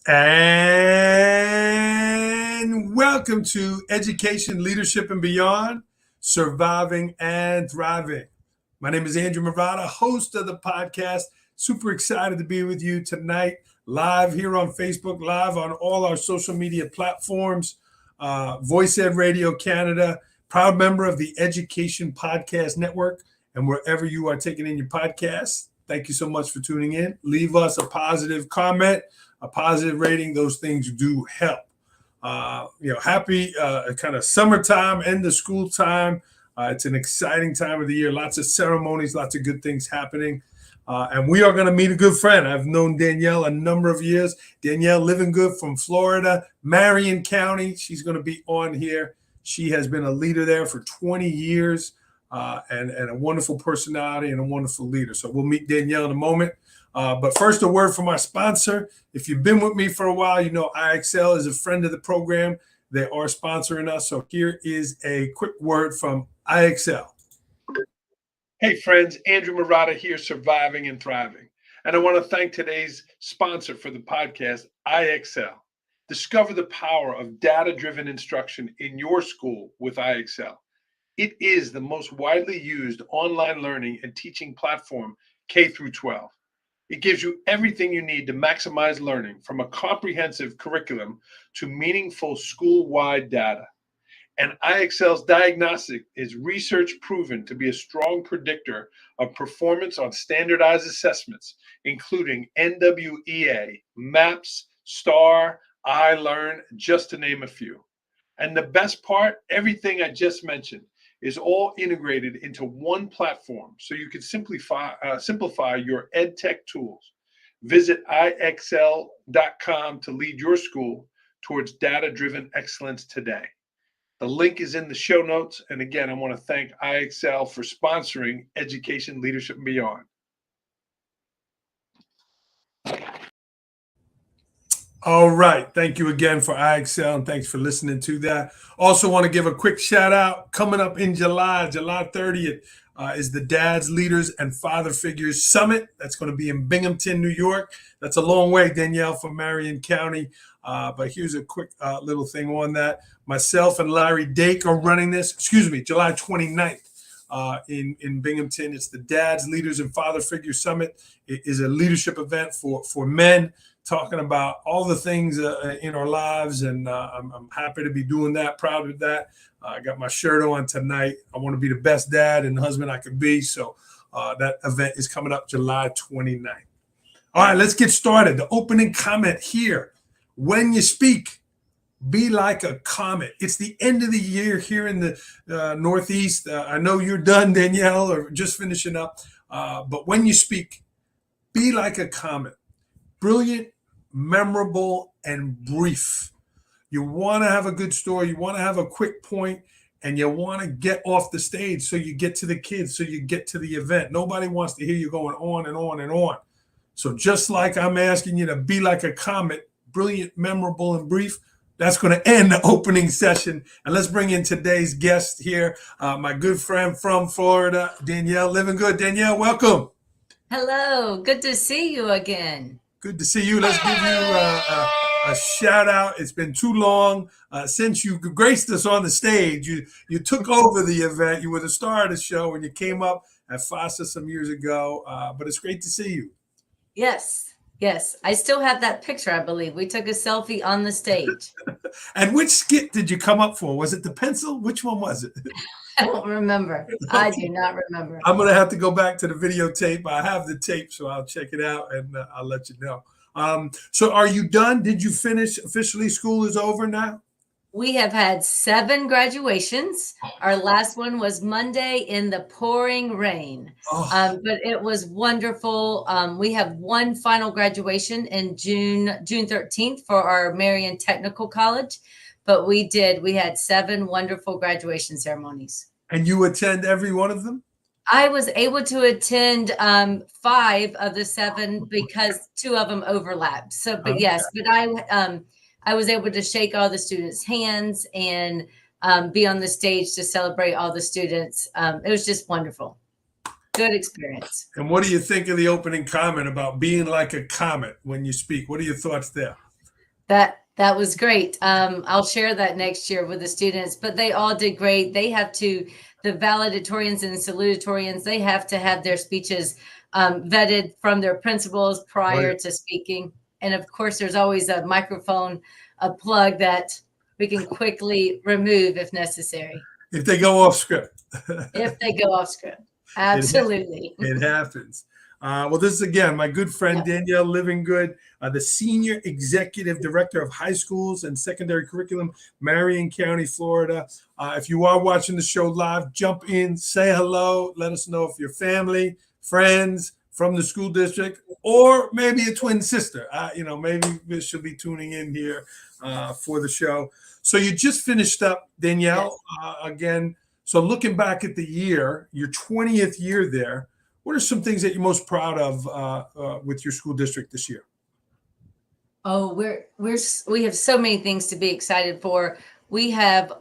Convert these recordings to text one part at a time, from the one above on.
And welcome to Education, Leadership, and Beyond, Surviving and Thriving. My name is Andrew Murata, host of the podcast. Super excited to be with you tonight, live here on Facebook, live on all our social media platforms, Voice Ed Radio Canada, proud member of the Education Podcast Network, and wherever you are taking in your podcasts, thank you so much for tuning in. Leave us a positive comment, a positive rating. Those things do help. Happy kind of summertime, end of school time. It's an exciting time of the year. Lots of ceremonies, lots of good things happening. And we are going to meet a good friend. I've known Danielle a number of years. Danielle Livengood from Florida, Marion County. She's going to be on here. She has been a leader there for 20 years and a wonderful personality and a wonderful leader. So we'll meet Danielle in a moment. But first, a word from our sponsor. If you've been with me for a while, you know IXL is a friend of the program. They are sponsoring us. So here is a quick word from IXL. Hey, friends. Andrew Murata here, Surviving and Thriving. And I want to thank today's sponsor for the podcast, IXL. Discover the power of data-driven instruction in your school with IXL. It is the most widely used online learning and teaching platform K through 12. It gives you everything you need to maximize learning, from a comprehensive curriculum to meaningful school-wide data. And IXL's diagnostic is research proven to be a strong predictor of performance on standardized assessments, including NWEA, MAPS, STAR, iLearn, just to name a few. And the best part, everything I just mentioned is all integrated into one platform, so you can simplify your ed tech tools. Visit IXL.com to lead your school towards data-driven excellence today. The link is in the show notes. And again, I want to thank IXL for sponsoring Education, Leadership, and Beyond. All right. Thank you again for IXL, and thanks for listening to that. Also want to give a quick shout out. Coming up in July 30th, is the Dads, Leaders, and Father Figures Summit. That's going to be in Binghamton, New York. That's a long way, Danielle, from Marion County. But here's a quick little thing on that. Myself and Larry Dake are running this, July 29th in Binghamton. It's the Dads, Leaders, and Father Figure Summit. It is a leadership event for men, talking about all the things in our lives. And I'm happy to be doing that, proud of that. I got my shirt on tonight. I want to be the best dad and husband I could be. So that event is coming up July 29th. All right, let's get started. The opening comment here. When you speak, be like a comet. It's the end of the year here in the Northeast. I know you're done, Danielle, or just finishing up. But when you speak, be like a comet. Brilliant, memorable, and brief. You want to have a good story. You want to have a quick point, and you want to get off the stage so you get to the kids, so you get to the event. Nobody wants to hear you going on and on and on. So just like I'm asking you to be like a comet, brilliant, memorable, and brief, that's going to end the opening session. And let's bring in today's guest here, my good friend from Florida, Danielle Livengood. Danielle, welcome. Hello. Good to see you again. Good to see you. Let's give you a shout out. It's been too long since you graced us on the stage. You took over the event. You were the star of the show when you came up at FASA some years ago. But it's great to see you. Yes. I still have that picture, I believe. We took a selfie on the stage. And which skit did you come up for? Was it the pencil? Which one was it? I don't remember. I do not remember. I'm going to have to go back to the videotape. I have the tape, so I'll check it out and I'll let you know. So are you done? Did you finish officially? School is over now? We have had 7 graduations. Our last one was Monday in the pouring rain. Oh, But it was wonderful. We have one final graduation in June 13th for our Marion Technical College. But we had 7 wonderful graduation ceremonies. and you attend every one of them? I was able to attend 5 of the 7 because 2 of them overlapped. So, but Okay. yes, but I was able to shake all the students' hands and be on the stage to celebrate all the students. It was just wonderful. Good experience. And what do you think of the opening comment about being like a comet when you speak? What are your thoughts there? That was great. I'll share that next year with the students, but they all did great. The valedictorians and salutatorians, they have to have their speeches vetted from their principals prior to speaking. And of course, there's always a microphone, a plug that we can quickly remove if necessary. If they go off script. If they go off script. Absolutely. It happens. Well, this is again my good friend Danielle Livengood, the Senior Executive Director of High Schools and Secondary Curriculum, Marion County, Florida. If you are watching the show live, jump in, say hello, let us know if you're family, friends from the school district, or maybe a twin sister. Maybe she'll be tuning in here for the show. So you just finished up, Danielle, again. So looking back at the year, your 20th year there, what are some things that you're most proud of with your school district this year? Oh, we have so many things to be excited for. We have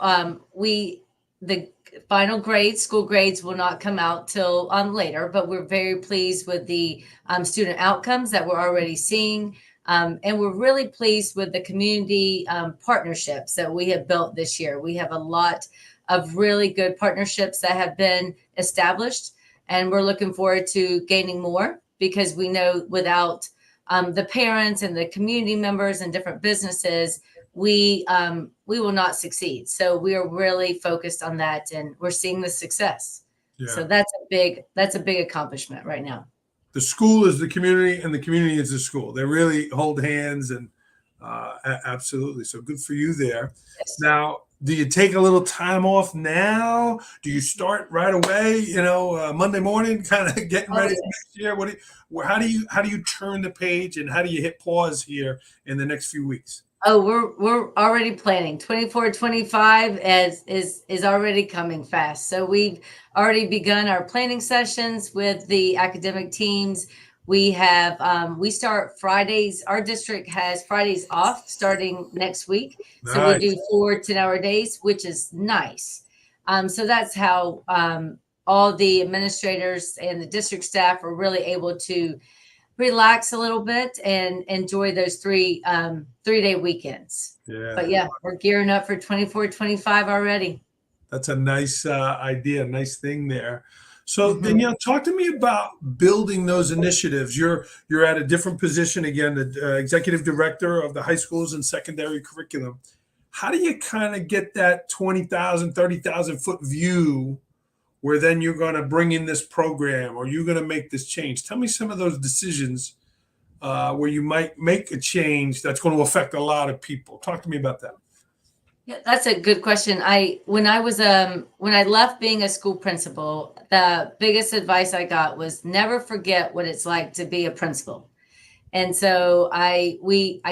the final grades, school grades will not come out till later, but we're very pleased with the student outcomes that we're already seeing. And we're really pleased with the community partnerships that we have built this year. We have a lot of really good partnerships that have been established, and we're looking forward to gaining more because we know without the parents and the community members and different businesses, we will not succeed. So we are really focused on that, and we're seeing the success. Yeah. So that's a big accomplishment right now. The school is the community, and the community is the school. They really hold hands, and absolutely. So good for you there. Yes. Now, do you take a little time off now? Do you start right away? Monday morning, kind of getting ready for next year. How do you turn the page, and how do you hit pause here in the next few weeks? Oh, we're already planning. 24-25 is already coming fast. So we've already begun our planning sessions with the academic teams. We start Fridays. Our district has Fridays off starting next week. Nice. So we do 4 10-hour days, which is nice. So that's how all the administrators and the district staff are really able to relax a little bit and enjoy those 3-day weekends. Yeah. But yeah, we're gearing up for 24-25 already. That's a nice idea, nice thing there. So Danielle, talk to me about building those initiatives. You're at a different position again, the executive director of the high schools and secondary curriculum. How do you kind of get that 20,000, 30,000 foot view where then you're going to bring in this program or you're going to make this change? Tell me some of those decisions where you might make a change that's going to affect a lot of people. Talk to me about that. Yeah, that's a good question. When I left being a school principal, the biggest advice I got was never forget what it's like to be a principal. And so I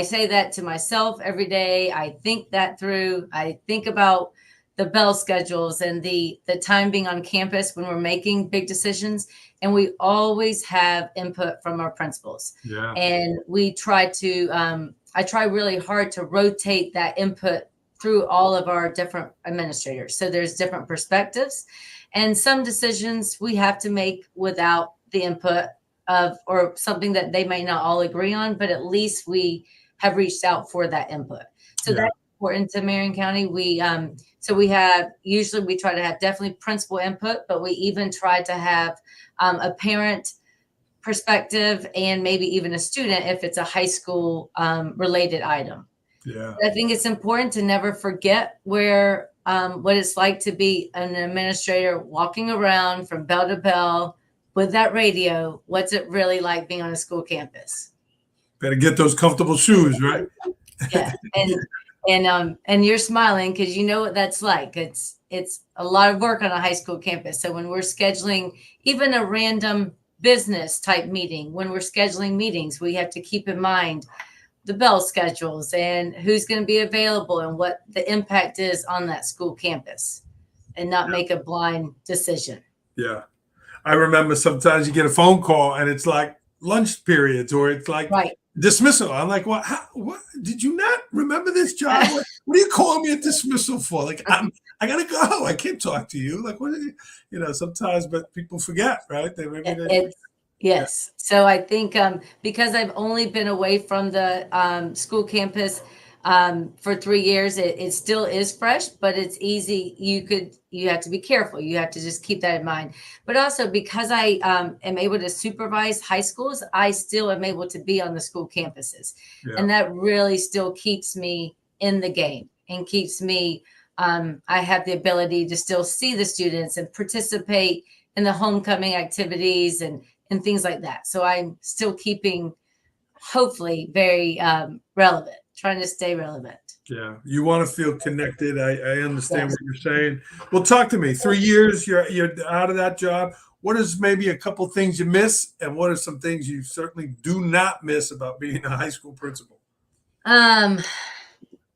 say that to myself every day. I think that through. I think about the bell schedules and the time being on campus when we're making big decisions. And we always have input from our principals. Yeah. And we try to, I try really hard to rotate that input through all of our different administrators. So there's different perspectives, and some decisions we have to make without the input of, or something that they may not all agree on, but at least we have reached out for that input. So that's important to Marion County. Usually we try to have definitely principal input, but we even try to have a parent perspective and maybe even a student if it's a high school related item. Yeah, I think it's important to never forget what it's like to be an administrator walking around from bell to bell with that radio. What's it really like being on a school campus? Better get those comfortable shoes, right? Yeah, And you're smiling because you know what that's like. It's a lot of work on a high school campus. So when we're scheduling even a random business type meeting, when we're scheduling meetings, we have to keep in mind the bell schedules and who's going to be available and what the impact is on that school campus, and not make a blind decision. Yeah. I remember sometimes you get a phone call and it's like lunch periods or it's like Right. dismissal. I'm like, what? What? Did you not remember this job? What are you calling me a dismissal for? Like, I gotta go. I can't talk to you. Like, what? Are you, sometimes, but people forget, right? It's yes. So I think because I've only been away from the school campus for 3 years, it still is fresh, but it's easy. You have to be careful. You have to just keep that in mind. But also because I am able to supervise high schools, I still am able to be on the school campuses, and that really still keeps me in the game and keeps me. I have the ability to still see the students and participate in the homecoming activities and things like that. So I'm still keeping, hopefully, very relevant, trying to stay relevant. Yeah, you want to feel connected. I understand what you're saying. Well, talk to me. 3 years, you're out of that job. What is maybe a couple things you miss, and what are some things you certainly do not miss about being a high school principal?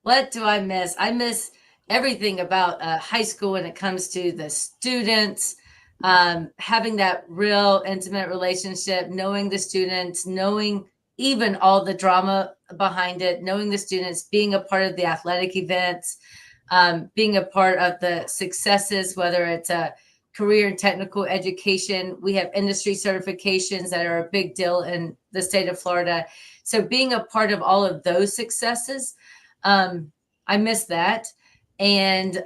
What do I miss? I miss everything about high school when it comes to the students, having that real intimate relationship, knowing the students, knowing even all the drama behind it, knowing the students, being a part of the athletic events, being a part of the successes, whether it's a career and technical education. We have industry certifications that are a big deal in the state of Florida. So being a part of all of those successes, I miss that. And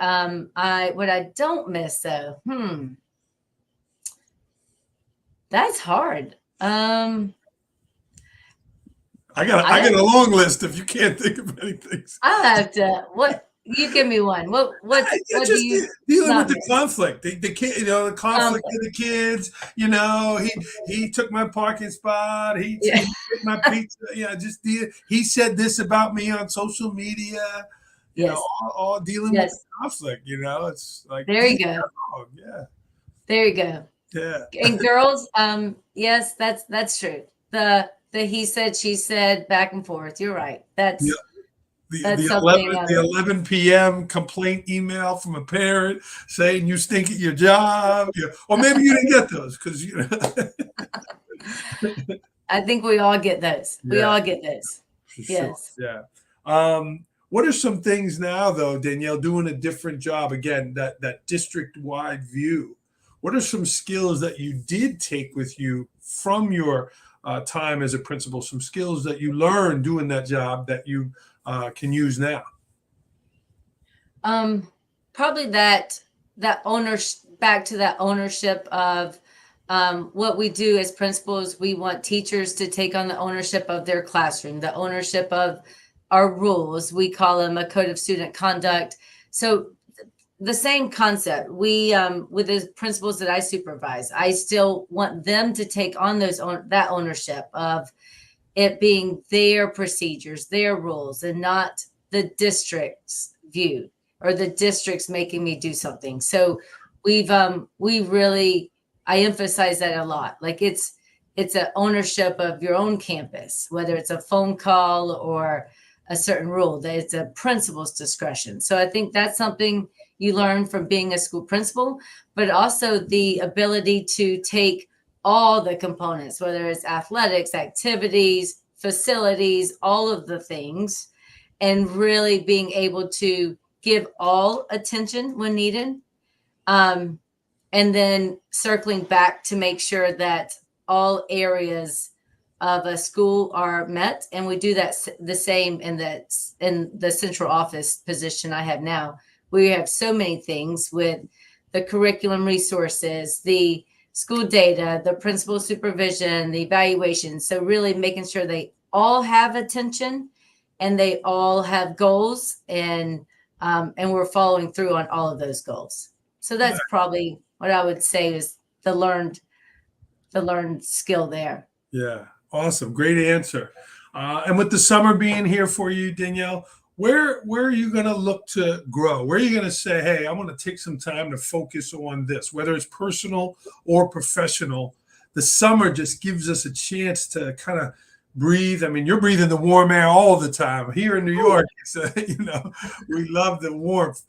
what I don't miss though, that's hard. I got a long list if you can't think of anything. I have to. What you give me one? What just do you dealing not with the miss? conflict, the kid, the conflict of the kids. He took my parking spot. He took my pizza. He said this about me on social media. Yes. All dealing with the conflict. It's like there you go. Yeah. There you go. Yeah. And girls, yes, that's true. The he said, she said, back and forth. You're right. That's the 11 p.m. complaint email from a parent saying you stink at your job. Or maybe you didn't get those because I think we all get those. We all get those. Yes. Sure. Yeah. What are some things now, though, Danielle, doing a different job? Again, that district-wide view. What are some skills that you did take with you from your time as a principal? Some skills that you learned doing that job that you can use now? Probably that back to that ownership of what we do as principals. We want teachers to take on the ownership of their classroom, the ownership of our rules. We call them a code of student conduct. So the same concept. We with the principals that I supervise, I still want them to take on that ownership of it being their procedures, their rules, and not the district's view or the district's making me do something. So I emphasize that a lot. Like it's an ownership of your own campus, whether it's a phone call or a certain rule, that it's a principal's discretion. So I think that's something you learn from being a school principal, but also the ability to take all the components, whether it's athletics, activities, facilities, all of the things, and really being able to give all attention when needed. And then circling back to make sure that all areas of a school are met. And we do that the same in the central office position I have now. We have so many things with the curriculum resources, the school data, the principal supervision, the evaluation. So really making sure they all have attention and they all have goals, and we're following through on all of those goals. So that's probably what I would say is the learned skill there. Yeah. Awesome. Great answer. And with the summer being here for you, Danielle, where are you going to look to grow? Where are you going to say, hey, I want to take some time to focus on this, whether it's personal or professional? The summer just gives us a chance to kind of breathe. I mean, you're breathing the warm air all the time here in New York. So, we love the warmth,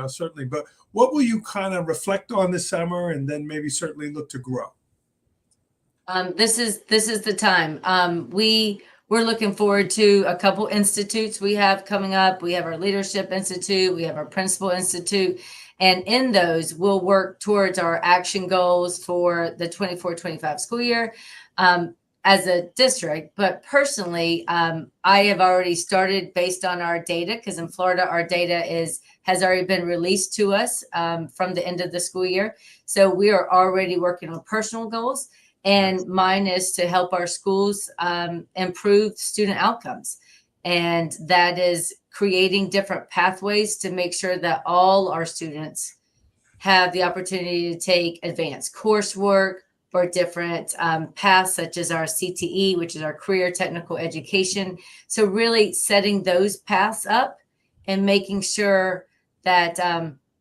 certainly. But what will you kind of reflect on this summer and then maybe certainly look to grow? This is the time. We're looking forward to a couple institutes we have coming up. We have our Leadership Institute, we have our Principal Institute, and in those we'll work towards our action goals for the 24-25 school year as a district. But personally, I have already started based on our data, because in Florida our data has already been released to us from the end of the school year. So we are already working on personal goals. And mine is to help our schools improve student outcomes. And that is creating different pathways to make sure that all our students have the opportunity to take advanced coursework or different paths, such as our CTE, which is our career technical education. So really setting those paths up and making sure that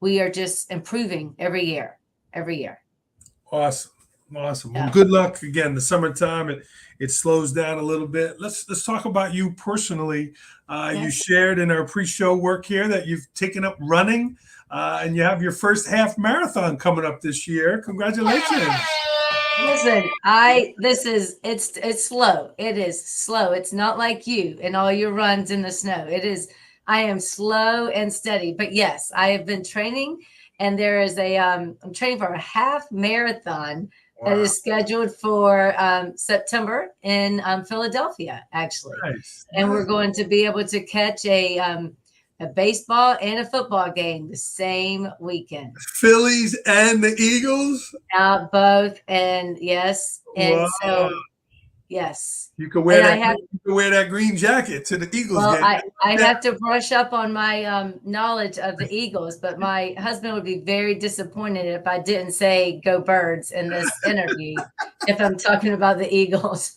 we are just improving every year. Awesome. Awesome. Yeah. Well, good luck again. The summertime, it slows down a little bit. Let's talk about you personally. You shared in our pre-show work here that you've taken up running, and you have your first half marathon coming up this year. Congratulations. Listen, it's slow. It is slow. It's not like you and all your runs in the snow. I am slow and steady. But yes, I have been training, and there is I'm training for a half marathon. Wow. That is scheduled for September in Philadelphia, actually. Nice. And we're going to be able to catch a baseball and a football game the same weekend. Phillies and the Eagles? Both. And yes. And wow. So, yes. You can wear that green jacket to the Eagles game. I have to brush up on my knowledge of the Eagles, but my husband would be very disappointed if I didn't say "Go Birds" in this interview if I'm talking about the Eagles.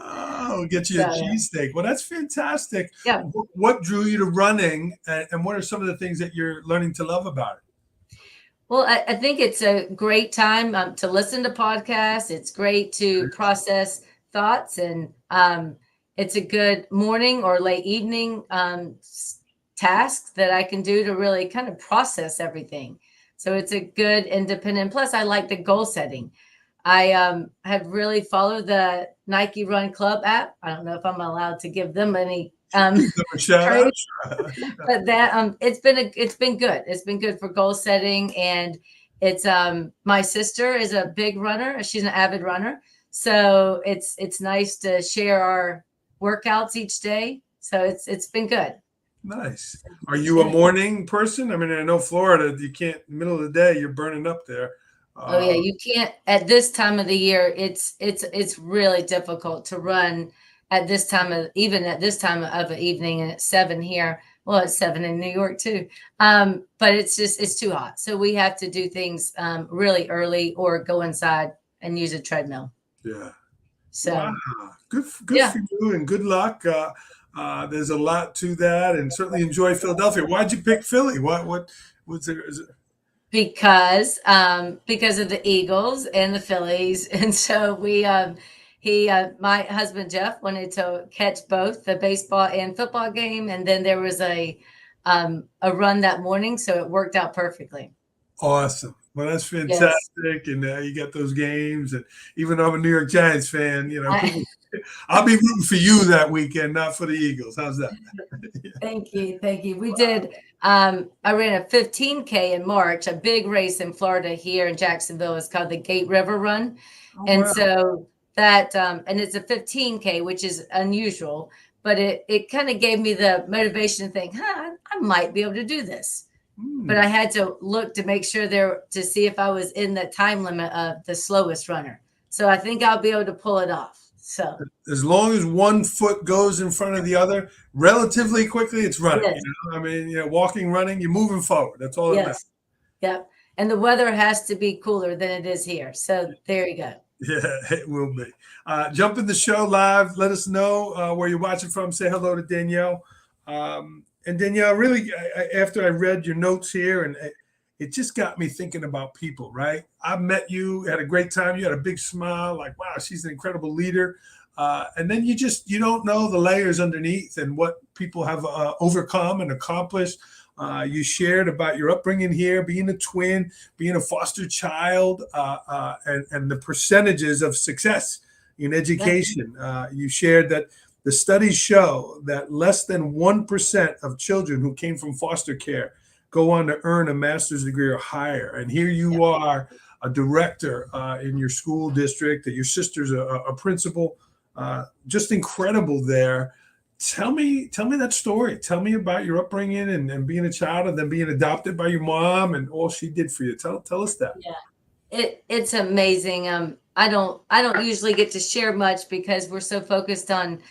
Oh, get you a cheesesteak. Well, that's fantastic. Yeah. What drew you to running, and what are some of the things that you're learning to love about it? Well, I think it's a great time to listen to podcasts. It's great to process thoughts, and it's a good morning or late evening task that I can do to really kind of process everything. So it's a good independent. Plus, I like the goal setting. I have really followed the Nike Run Club app. I don't know if I'm allowed to give them any shout out. But that it's been good. It's been good for goal setting, and it's my sister is a big runner. She's an avid runner. So it's nice to share our workouts each day. So it's been good. Nice. Are you a morning person? I mean, I know Florida, you can't, middle of the day, you're burning up there. Oh yeah, you can't at this time of the year. It's really difficult to run at this time of the evening, and it's 7 here. Well, it's 7 in New York too. But it's too hot. So we have to do things really early or go inside and use a treadmill. Yeah. So wow. Good for you, and good luck. There's a lot to that, and certainly enjoy Philadelphia. Why'd you pick Philly? What's there? Is it? Because of the Eagles and the Phillies, and so my husband Jeff wanted to catch both the baseball and football game, and then there was a run that morning, so it worked out perfectly. Awesome. Well, that's fantastic. Yes. And you got those games. And even though I'm a New York Giants fan, I'll be rooting for you that weekend, not for the Eagles. How's that? Thank you. We did. I ran a 15K in March, a big race in Florida here in Jacksonville. It's called the Gate River Run. Oh, and wow. So that, and it's a 15K, which is unusual, but it kind of gave me the motivation to think, I might be able to do this. But I had to look to make sure to see if I was in the time limit of the slowest runner. So I think I'll be able to pull it off. So as long as one foot goes in front of the other relatively quickly, it's running. Yes. I mean, walking, running, you're moving forward. That's all that matters. Yep. And the weather has to be cooler than it is here. So there you go. Yeah, it will be. Jump in the show live. Let us know where you're watching from. Say hello to Danielle. And Danielle, really, after I read your notes here, and it just got me thinking about people, right? I met you, had a great time. You had a big smile, like, wow, she's an incredible leader. And then you don't know the layers underneath and what people have overcome and accomplished. You shared about your upbringing here, being a twin, being a foster child, and the percentages of success in education. You shared that the studies show that less than 1% of children who came from foster care go on to earn a master's degree or higher. And here you are, a director in your school district, that your sister's a principal. Just incredible there. Tell me that story. Tell me about your upbringing and being a child and then being adopted by your mom and all she did for you. Tell us that. Yeah, it's amazing. I don't usually get to share much because we're so focused on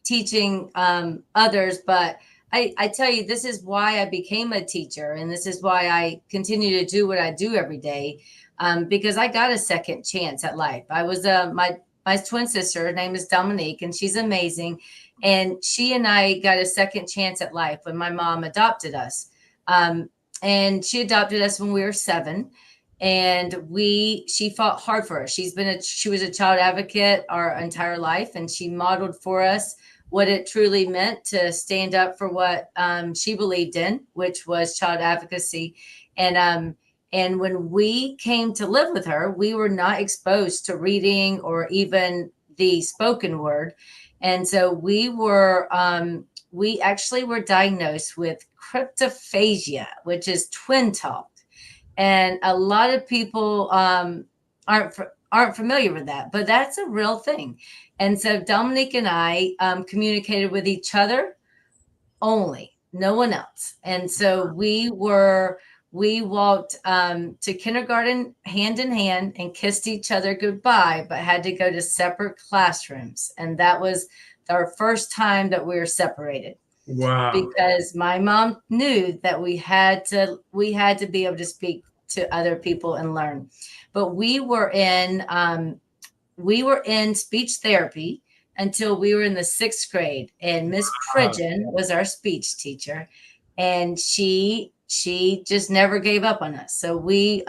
teaching others, but I tell you, this is why I became a teacher, and this is why I continue to do what I do every day, because I got a second chance at life. I was my twin sister, her name is Dominique, and she's amazing. And she and I got a second chance at life when my mom adopted us. And she adopted us when we were 7. And she fought hard for us. She was a child advocate our entire life, and she modeled for us what it truly meant to stand up for what she believed in, which was child advocacy. And when we came to live with her, we were not exposed to reading or even the spoken word. And so we actually were diagnosed with cryptophagia, which is twin talk. And a lot of people aren't familiar with that, but that's a real thing. And so Dominique and I communicated with each other only, no one else. And so we walked to kindergarten hand in hand and kissed each other goodbye, but had to go to separate classrooms. And that was our first time that we were separated. Wow. Because my mom knew that we had to be able to speak to other people and learn. But we were in speech therapy until we were in the 6th grade, and Miss Pridgeon was our speech teacher, and she just never gave up on us. So we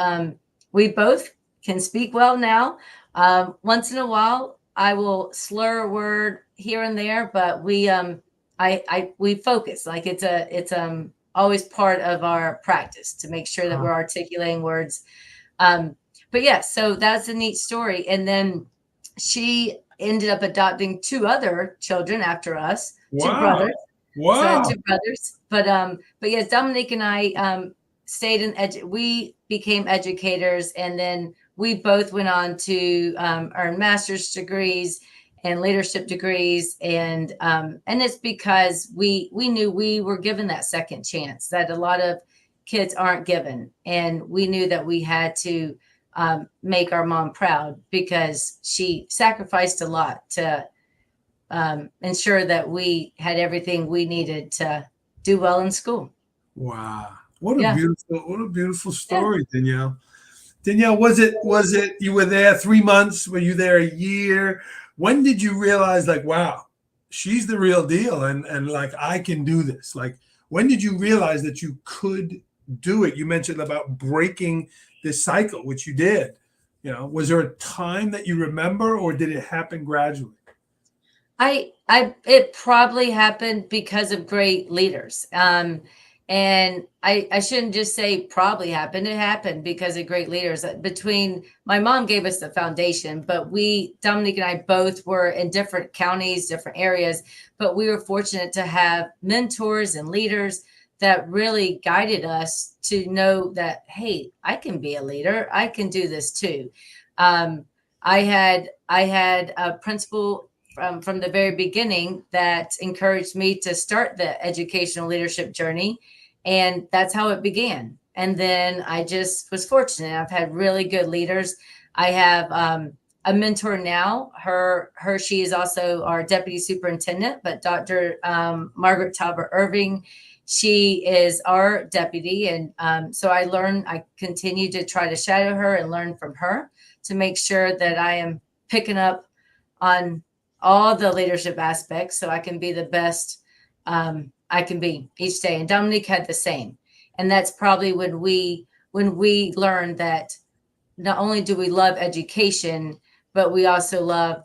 both can speak well now. Once in a while, I will slur a word here and there, but we focus, like it's always part of our practice to make sure that we're articulating words. But yeah, so that's a neat story. And then she ended up adopting 2 other children after us, 2 brothers. Wow. So 2 brothers. But yes, Dominique and I stayed we became educators, and then we both went on to earn master's degrees and leadership degrees. And it's because we knew we were given that second chance that a lot of kids aren't given. And we knew that we had to make our mom proud, because she sacrificed a lot to ensure that we had everything we needed to do well in school. Wow. What a beautiful story, Danielle. Danielle, was it you were there 3 months? Were you there a year? When did you realize, like, wow, she's the real deal, and like, I can do this? Like, when did you realize that you could do it? You mentioned about breaking this cycle, which you did. Was there a time that you remember, or did it happen gradually? It probably happened because of great leaders. And I shouldn't just say probably happened. It happened because of great leaders. Between my mom gave us the foundation, but Dominique and I both were in different counties, different areas, but we were fortunate to have mentors and leaders that really guided us to know that, hey, I can be a leader. I can do this too. I had a principal from the very beginning that encouraged me to start the educational leadership journey. And that's how it began. And then I just was fortunate. I've had really good leaders. I have a mentor now. She is also our deputy superintendent, but Dr. Margaret Talbot Irving, she is our deputy. And so I continue to try to shadow her and learn from her to make sure that I am picking up on all the leadership aspects so I can be the best I can be each day. And Dominique had the same. And that's probably when we learned that not only do we love education, but we also love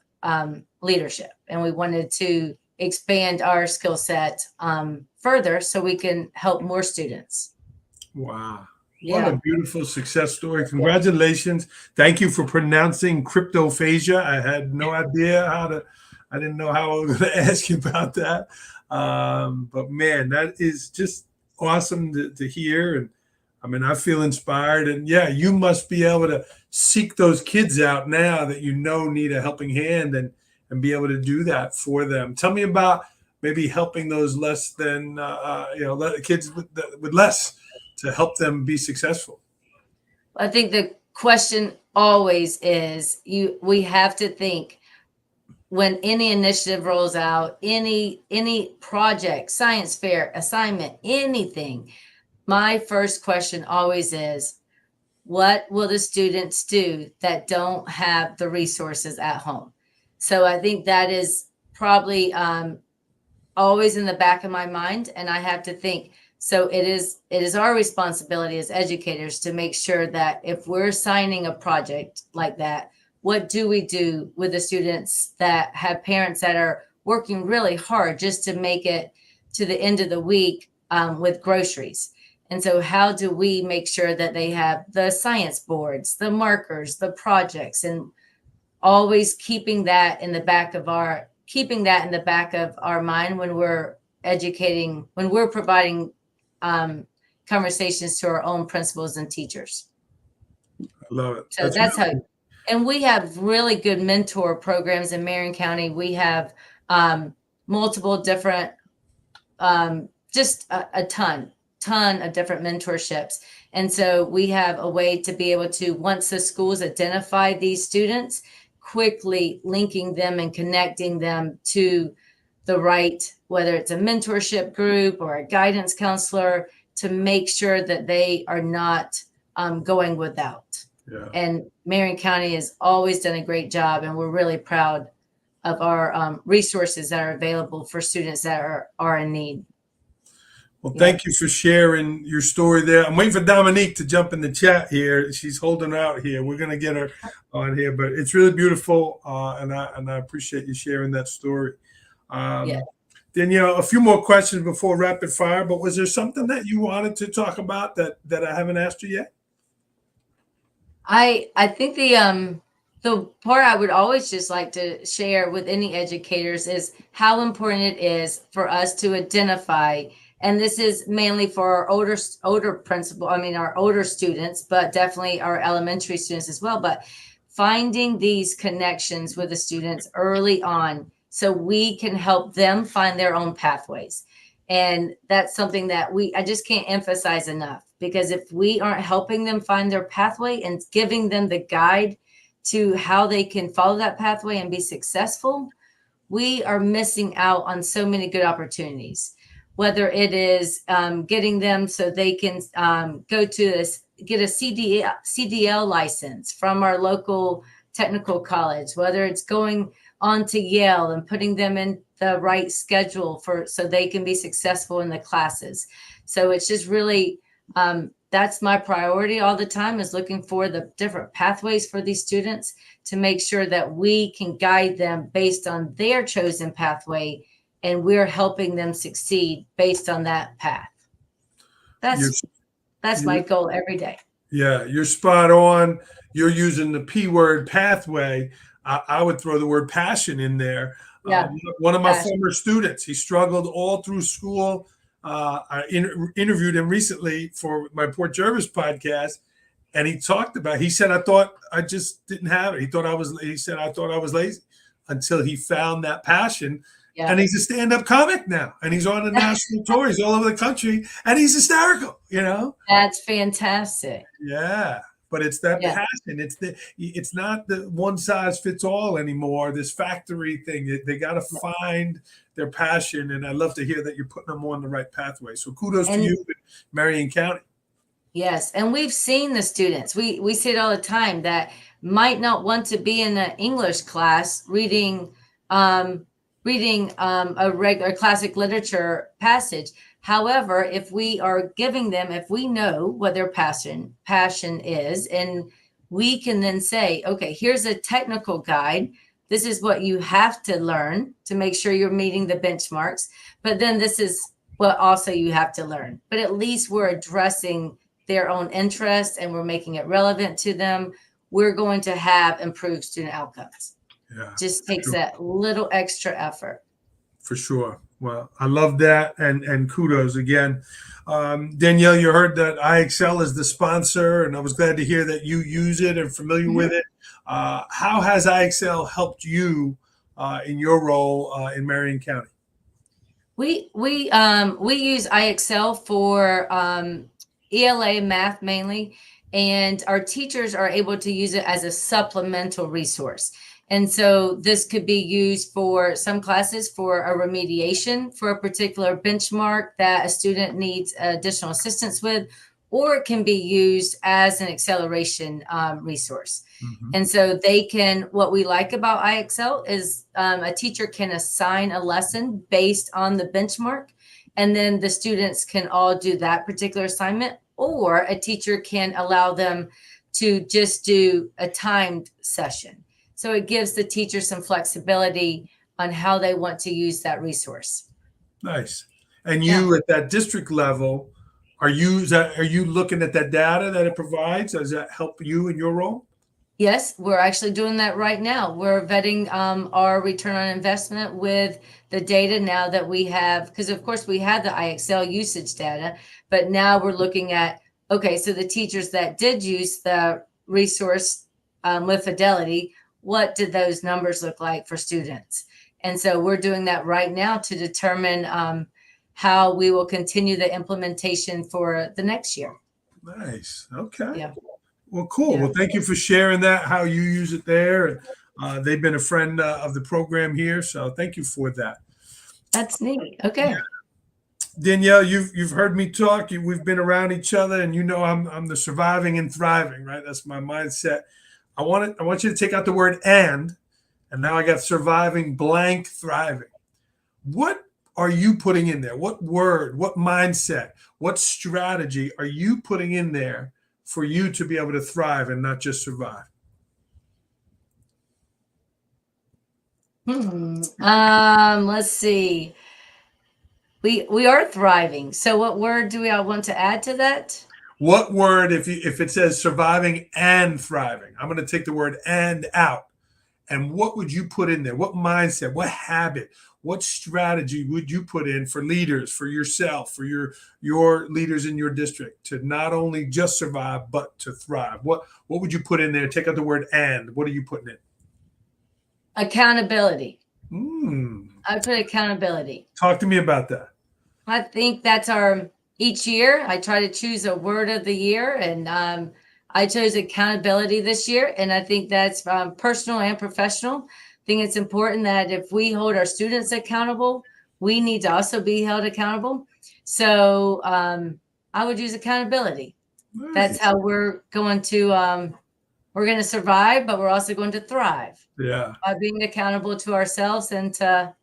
leadership. And we wanted to expand our skill set further so we can help more students. Wow. What Yeah. a beautiful success story. Congratulations. Thank you for pronouncing cryptophagia. I had no idea I didn't know how I was going to ask you about that. But man, that is just awesome to hear. And I mean, I feel inspired. And yeah, you must be able to seek those kids out now that you know need a helping hand and be able to do that for them. Tell me about maybe helping those less than, kids with less to help them be successful. I think the question always is we have to think when any initiative rolls out, any project, science fair, assignment, anything, my first question always is, what will the students do that don't have the resources at home? So I think that is probably always in the back of my mind. And I have to think, so it is our responsibility as educators to make sure that if we're assigning a project like that, what do we do with the students that have parents that are working really hard just to make it to the end of the week with groceries? And so how do we make sure that they have the science boards, the markers, the projects, and always keeping that in the back of our mind when we're educating, when we're providing conversations to our own principals and teachers. I love it. So that's how. And we have really good mentor programs in Marion County. We have multiple different, just a ton of different mentorships. And so we have a way to be able to, once the schools identify these students, quickly linking them and connecting them to the right, whether it's a mentorship group or a guidance counselor, to make sure that they are not going without. Yeah. And Marion County has always done a great job, and we're really proud of our resources that are available for students that are in need. Well, thank you for sharing your story there. I'm waiting for Dominique to jump in the chat here. She's holding out here. We're going to get her on here, but it's really beautiful, and I appreciate you sharing that story. Danielle, a few more questions before rapid fire, but was there something that you wanted to talk about that I haven't asked you yet? I think the part I would always just like to share with any educators is how important it is for us to identify, and this is mainly for our older our older students, but definitely our elementary students as well, but finding these connections with the students early on so we can help them find their own pathways. And that's something that I just can't emphasize enough, because if we aren't helping them find their pathway and giving them the guide to how they can follow that pathway and be successful, we are missing out on so many good opportunities, whether it is getting them so they can go to get a CDL license from our local technical college, whether it's going on to Yale and putting them in the right schedule so they can be successful in the classes. So it's just really, that's my priority all the time, is looking for the different pathways for these students to make sure that we can guide them based on their chosen pathway, and we're helping them succeed based on that path. That's my goal every day. Yeah, you're spot on. You're using the P word, pathway. I would throw the word passion in there. Yeah. One of my former students, he struggled all through school. I interviewed him recently for my Port Jervis podcast, and he said, I thought I just didn't have it. He said, I thought I was lazy, until he found that passion. Yeah. And he's a stand-up comic now, and he's on a national tour. He's all over the country, and he's hysterical, That's fantastic. Yeah. But it's that passion. It's not the one size fits all anymore. This factory thing, they got to find their passion. And I love to hear that you're putting them on the right pathway. So kudos to you in Marion County. Yes. And we've seen the students. We see it all the time that might not want to be in an English class reading reading a regular classic literature passage. However, if we are giving them, if we know what their passion is, and we can then say, okay, here's a technical guide. This is what you have to learn to make sure you're meeting the benchmarks. But then this is what also you have to learn. But at least we're addressing their own interests and we're making it relevant to them. We're going to have improved student outcomes. Yeah, Just takes sure. that little extra effort. For sure. Well, I love that, and kudos again. Danielle, you heard that IXL is the sponsor, and I was glad to hear that you use it and familiar with it. How has IXL helped you in your role in Marion County? We use IXL for ELA math mainly, and our teachers are able to use it as a supplemental resource. And so this could be used for some classes for a remediation for a particular benchmark that a student needs additional assistance with, or it can be used as an acceleration resource. Mm-hmm. And so they can, what we like about IXL is a teacher can assign a lesson based on the benchmark, and then the students can all do that particular assignment, or a teacher can allow them to just do a timed session. So it gives the teacher some flexibility on how they want to use that resource. Nice. And you at that district level, are you looking at that data that it provides? Does that help you in your role? Yes, we're actually doing that right now. We're vetting our return on investment with the data now that we have, because of course we had the IXL usage data, but now we're looking at, okay, so the teachers that did use the resource with fidelity, what did those numbers look like for students? And so we're doing that right now to determine how we will continue the implementation for the next year. Nice. Okay. Yeah. Well, cool. Yeah. Well, thank you for sharing that, how you use it there. They've been a friend of the program here, so thank you for that. That's neat. Okay. Yeah. Danielle, you've heard me talk. We've been around each other, and you know I'm the surviving and thriving, right? That's my mindset. I want you to take out the word and now I got surviving blank thriving. What are you putting in there? What word, what mindset, what strategy are you putting in there for you to be able to thrive and not just survive? Let's see. We are thriving. So what word do we all want to add to that? What word, if it says surviving and thriving, I'm going to take the word and out. And what would you put in there? What mindset, what habit, what strategy would you put in for leaders, for yourself, for your leaders in your district to not only just survive, but to thrive? What would you put in there? Take out the word and. What are you putting in? Accountability. I put accountability. Talk to me about that. I think that's each year I try to choose a word of the year, and I chose accountability this year, and I think that's personal and professional. I think it's important that if we hold our students accountable, we need to also be held accountable. So I would use accountability. Nice. That's how we're going to survive, but we're also going to thrive. Yeah. By being accountable to ourselves and to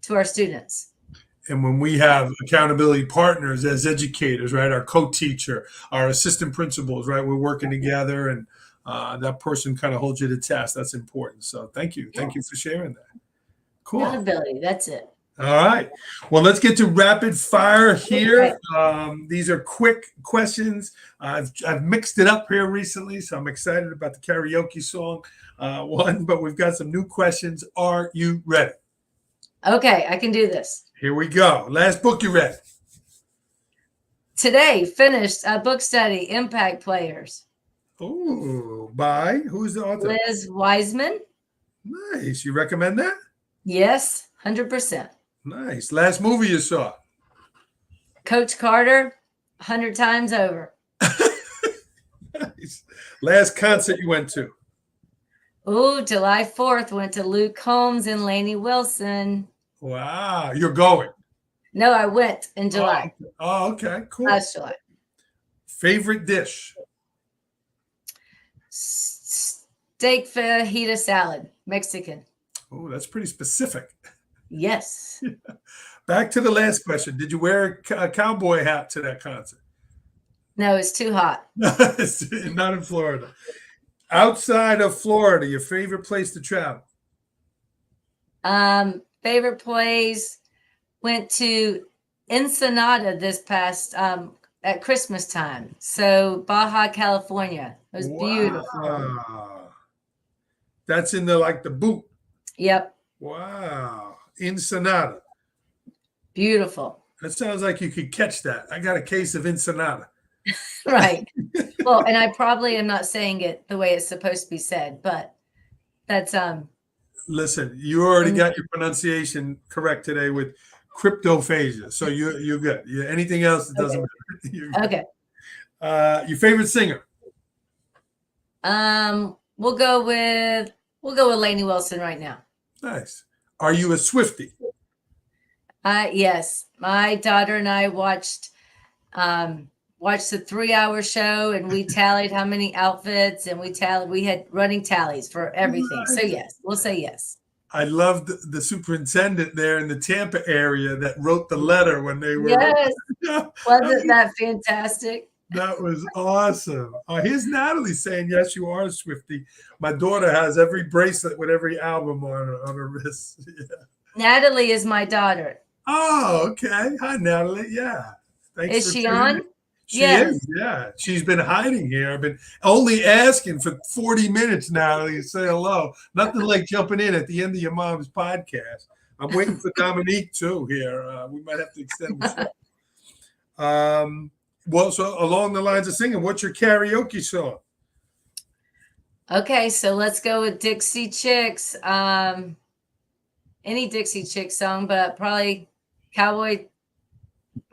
our students. And when we have accountability partners as educators, right, our co-teacher, our assistant principals, right, we're working together, and that person kind of holds you to task. That's important. So thank you. Thank you for sharing that. Cool. Accountability. That's it. All right. Well, let's get to rapid fire here. These are quick questions. I've mixed it up here recently, so I'm excited about the karaoke song one, but we've got some new questions. Are you ready? Okay, I can do this. Here we go. Last book you read? Today, finished a book study, Impact Players. Oh, by who's the author? Liz Wiseman. Nice. You recommend that? Yes, 100%. Nice. Last movie you saw? Coach Carter, 100 times over. Nice. Last concert you went to? Oh, July 4th, went to Luke Combs and Lainey Wilson. Wow. You're going? No, I went in July. Oh, okay. Cool. Last July. Favorite dish? Steak fajita salad, Mexican. Oh, that's pretty specific. Yes. Back to the last question. Did you wear a cowboy hat to that concert? No, it's too hot. Not in Florida. Outside of Florida, your favorite place to travel? Favorite place, went to Ensenada this past at Christmas time. So Baja California. It was beautiful. Wow. That's in the boot. Yep. Wow. Ensenada. Beautiful. That sounds like you could catch that. I got a case of Ensenada. Right. Well, and I probably am not saying it the way it's supposed to be said, but that's Listen, you already got your pronunciation correct today with cryptophagia. So you're good. Anything else, it doesn't matter. You're good. okay. Your favorite singer? We'll go with Lainey Wilson right now. Nice. Are you a Swiftie? Yes. My daughter and I watched the 3-hour show, and we tallied how many outfits, and we had running tallies for everything. So yes, we'll say yes. I loved the superintendent there in the Tampa area that wrote the letter when they were. Yes. Wasn't that fantastic? That was awesome. Here's Natalie saying, yes, you are a Swiftie. My daughter has every bracelet with every album on her wrist. Yeah. Natalie is my daughter. Oh, okay. Hi, Natalie. Yeah. Thanks. Is she on? She is, yeah. She's been hiding here. I've been only asking for 40 minutes, Natalie, to say hello. Nothing like jumping in at the end of your mom's podcast. I'm waiting for Dominique, too, here. We might have to extend the show. Well, so along the lines of singing, what's your karaoke song? Okay, so let's go with Dixie Chicks. Any Dixie Chicks song, but probably Cowboy.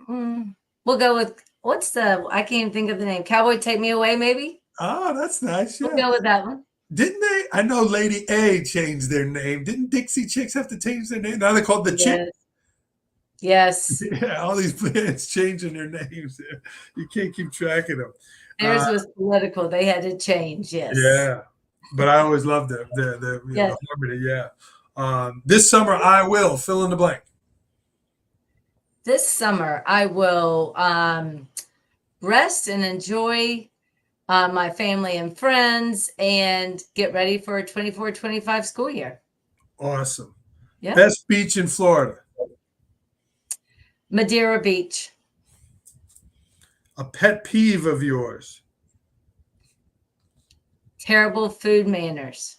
We'll go with I can't even think of the name. Cowboy Take Me Away, maybe? Oh, that's nice. Yeah. We'll go with that one. Didn't they? I know Lady A changed their name. Didn't Dixie Chicks have to change their name? Now they're called the Chicks. Yes. Yeah, all these bands changing their names. You can't keep track of them. Theirs was political. They had to change. Yes. Yeah, but I always loved the harmony. Yeah. This summer I will fill in the blank. This summer I will rest and enjoy my family and friends and get ready for a 24-25 school year. Awesome. Yeah. Best beach in Florida? Madeira Beach. A pet peeve of yours? Terrible food manners.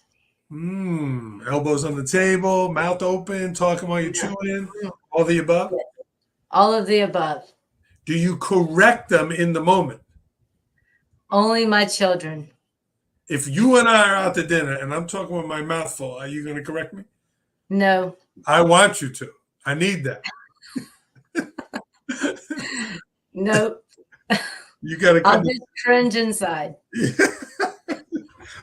Elbows on the table, mouth open, talking while you're chewing. All the above? All of the above. Do you correct them in the moment? Only my children. If you and I are out to dinner and I'm talking with my mouth full, are you going to correct me? No. I want you to. I need that. Nope. You got to come. I'll just cringe inside.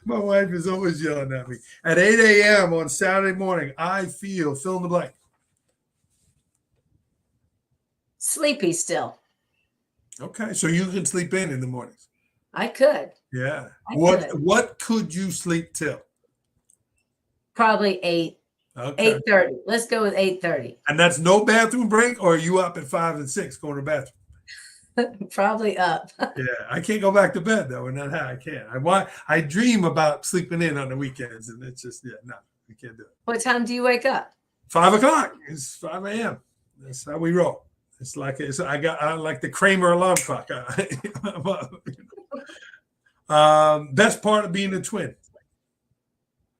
My wife is always yelling at me. At 8 a.m. on Saturday morning, I feel, fill in the blank. Sleepy still. Okay, so you can sleep in the mornings. I could. Yeah. Could. What could you sleep till? Probably 8. Okay. 8:30. Let's go with 8:30. And that's no bathroom break, or are you up at 5 and 6 going to the bathroom? Probably up. Yeah, I can't go back to bed though, and I can't. I dream about sleeping in on the weekends, and it's just no, I can't do it. What time do you wake up? 5 o'clock. It's 5 a.m. That's how we roll. It's like I like the Kramer alarm clock. Best part of being a twin.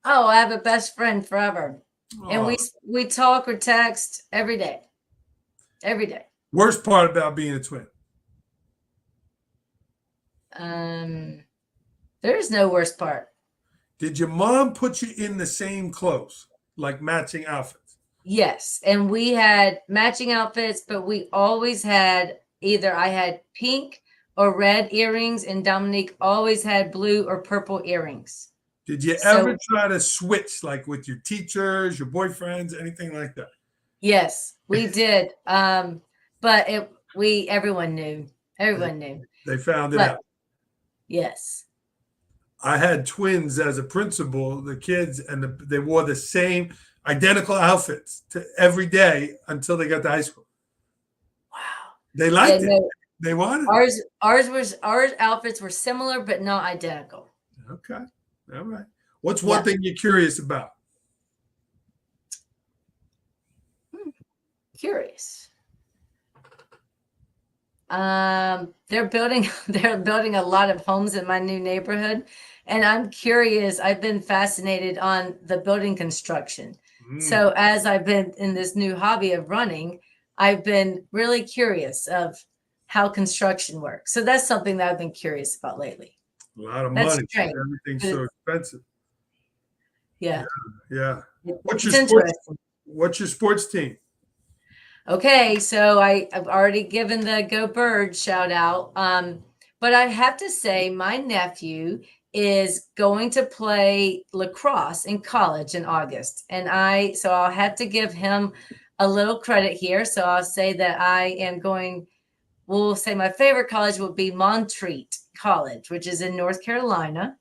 Oh, I have a best friend forever. And we talk or text every day. Every day. Worst part about being a twin? There's no worst part. Did your mom put you in the same clothes, like matching outfits? Yes. And we had matching outfits, but we always had either I had pink or red earrings, and Dominique always had blue or purple earrings. Did you ever try to switch, like with your teachers, your boyfriends, anything like that? Yes, we did. But everyone knew. Everyone knew. They found it out. Yes. I had twins as a principal, the kids, and they wore the same. identical outfits to every day until they got to high school. Wow. They liked it. They wanted it. Our outfits were similar, but not identical. Okay. All right. What's one thing you're curious about? Curious. They're building a lot of homes in my new neighborhood, and I'm curious. I've been fascinated on the building construction. So as I've been in this new hobby of running, I've been really curious of how construction works. So that's something that I've been curious about lately. A lot of money. Everything's so expensive. Yeah. Yeah. What's your sports team? Okay, so I've already given the Go Birds shout out. But I have to say my nephew is going to play lacrosse in college in August. And so I'll have to give him a little credit here. So I'll say that we'll say my favorite college will be Montreat College, which is in North Carolina.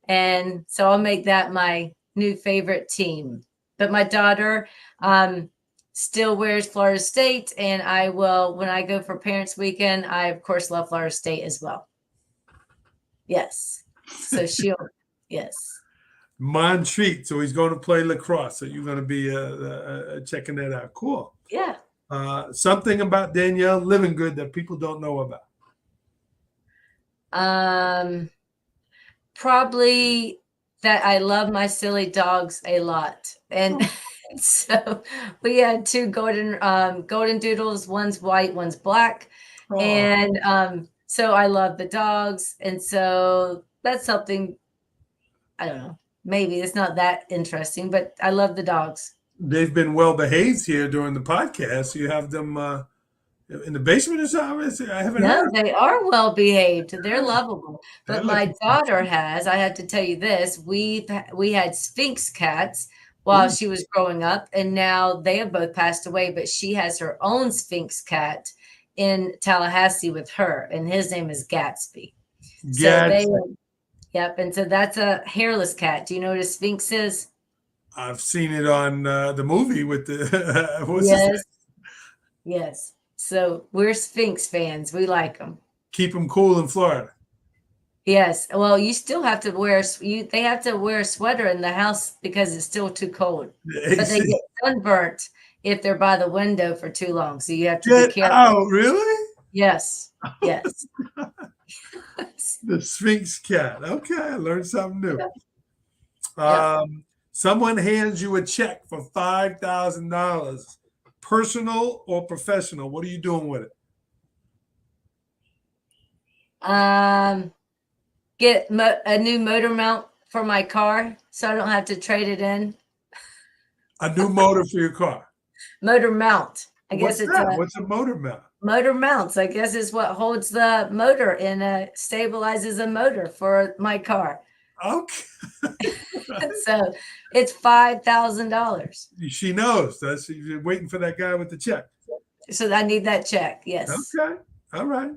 And so I'll make that my new favorite team. But my daughter still wears Florida State, and when I go for Parents Weekend, I of course love Florida State as well. Yes. So yes. Montreat. So he's going to play lacrosse. So you're going to be checking that out. Cool. Yeah. Something about Danielle Livengood that people don't know about. Probably that I love my silly dogs a lot. And so we had two golden doodles. One's white, one's black. Oh. And so I love the dogs. And so that's something, I don't know, maybe it's not that interesting, but I love the dogs. They've been well behaved here during the podcast. You have them in the basement or something? I haven't heard. No, they are well behaved. They're lovable. But my daughter I had to tell you this, we had Sphinx cats while she was growing up, and now they have both passed away, but she has her own Sphinx cat in Tallahassee with her, and his name is Gatsby. Yep, and so that's a hairless cat. Do you know what a Sphinx is? I've seen it on the movie with the Yes. So we're Sphinx fans. We like them. Keep them cool in Florida. Yes. Well, you still have to they have to wear a sweater in the house because it's still too cold. But they get sunburnt if they're by the window for too long. So you have to be careful. Oh, really? Yes. Yes. The Sphinx cat. Okay, I learned something new. Someone hands you a check for $5,000. Personal or professional? What are you doing with it? Get a new motor mount for my car so I don't have to trade it in. A new motor for your car? Motor mount. What's a motor mount? Motor mounts, I guess, is what holds the motor and stabilizes a motor for my car. Okay. So it's $5,000. She knows. She's waiting for that guy with the check. So I need that check. Yes. Okay. All right.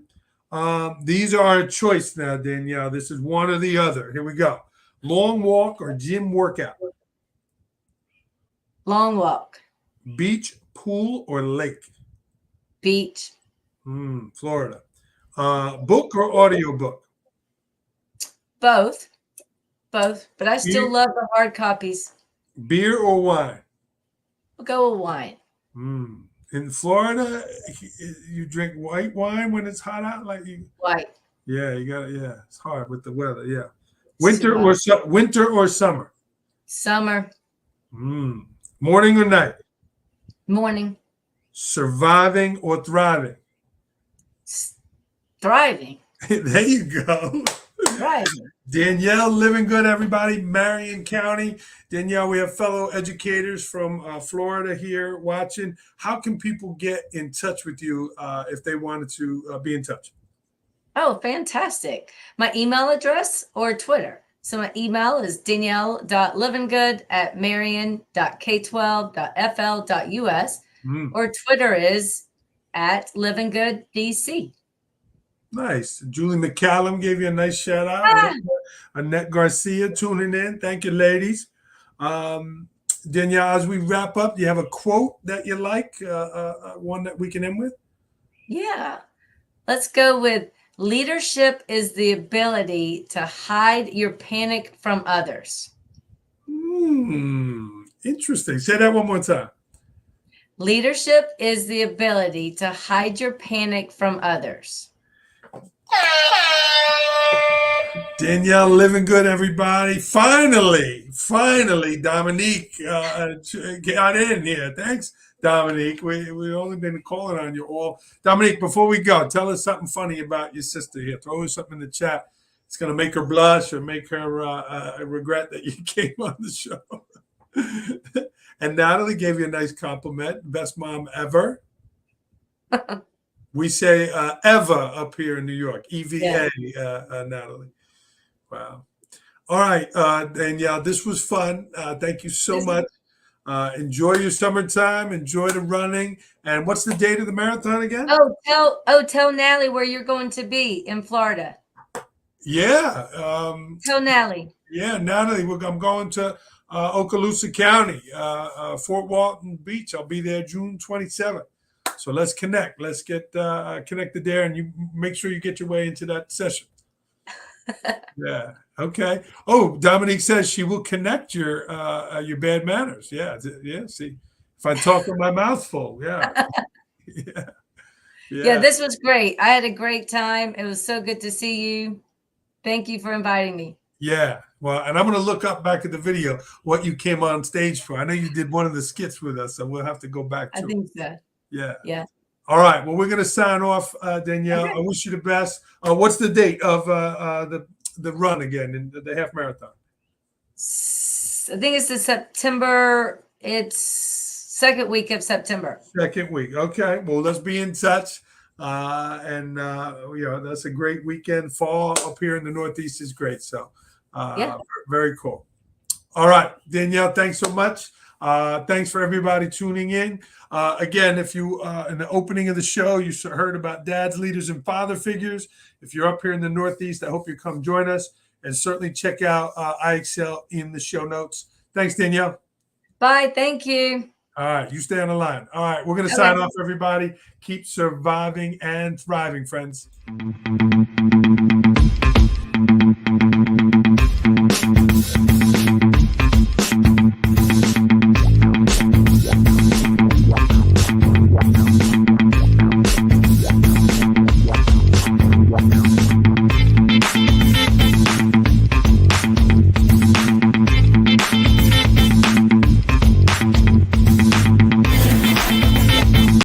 These are our choice now, Danielle. This is one or the other. Here we go. Long walk or gym workout? Long walk. Beach, pool, or lake? Beach. Florida. Book or audio book? Both. But I still love the hard copies. Beer or wine? We'll go with wine. In Florida, you drink white wine when it's hot out, White. Yeah, you got it. Yeah, it's hard with the weather. Yeah, winter or summer? Summer. Morning or night? Morning. Surviving or thriving? Thriving. There you go. Thriving. Danielle Livengood, everybody, Marion County. Danielle, we have fellow educators from Florida here watching. How can people get in touch with you if they wanted to be in touch? Oh, fantastic. My email address or Twitter. So my email is danielle.livengood@marion.k12.fl.us or Twitter is @livengood.dc. Nice. Julie McCallum gave you a nice shout out. Annette Garcia tuning in. Thank you, ladies. Danielle, as we wrap up, do you have a quote that you like, one that we can end with? Yeah. Let's go with leadership is the ability to hide your panic from others. Interesting. Say that one more time. Leadership is the ability to hide your panic from others. Danielle Livengood, everybody. Finally, Dominique got in here. Thanks, Dominique. We've only been calling on you all. Dominique, before we go, tell us something funny about your sister here. Throw us something in the chat. It's going to make her blush or make her regret that you came on the show. And Natalie gave you a nice compliment. Best mom ever. We say Eva up here in New York. EVA, Natalie. Wow. All right, Danielle, this was fun. Thank you so much. Enjoy your summertime. Enjoy the running. And what's the date of the marathon again? Tell Natalie where you're going to be in Florida. Yeah. Tell Natalie. Yeah, Natalie, I'm going to Okaloosa County, Fort Walton Beach. I'll be there June 27th. So let's connect. Let's get connected there, and you make sure you get your way into that session. Yeah. Okay. Oh, Dominique says she will connect your bad manners. Yeah. Yeah. See, if I talk with my mouth full. Yeah. Yeah. This was great. I had a great time. It was so good to see you. Thank you for inviting me. Yeah. Well, and I'm going to look up back at the video what you came on stage for. I know you did one of the skits with us, so we'll have to go back to it. I think so. Yeah. Yeah. All right. Well, we're going to sign off, Danielle. Okay. I wish you the best. What's the date of the run again in the half marathon? I think it's September. It's second week of September. Second week. Okay. Well, let's be in touch. And that's a great weekend. Fall up here in the Northeast is great. So very cool. All right, Danielle, thanks so much. Thanks for everybody tuning in. Again, if you in the opening of the show, you heard about dads, leaders, and father figures. If you're up here in the Northeast, I hope you come join us, and certainly check out IXL in the show notes. Thanks, Danielle. Bye. Thank you. All right, you stay on the line. All right, we're going to sign off, everybody. Keep surviving and thriving, friends.